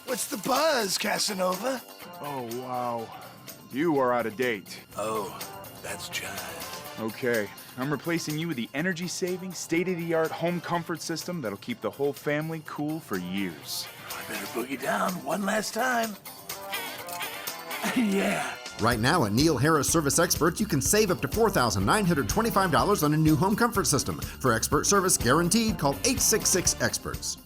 What's the buzz, Casanova? Oh, wow. You are out of date. Oh, that's jive. Okay, I'm replacing you with the energy-saving, state-of-the-art home comfort system that'll keep the whole family cool for years. I better boogie down one last time. Yeah. Right now at Neal Harris Service Experts, you can save up to $4,925 on a new home comfort system. For expert service guaranteed, call 866-EXPERTS.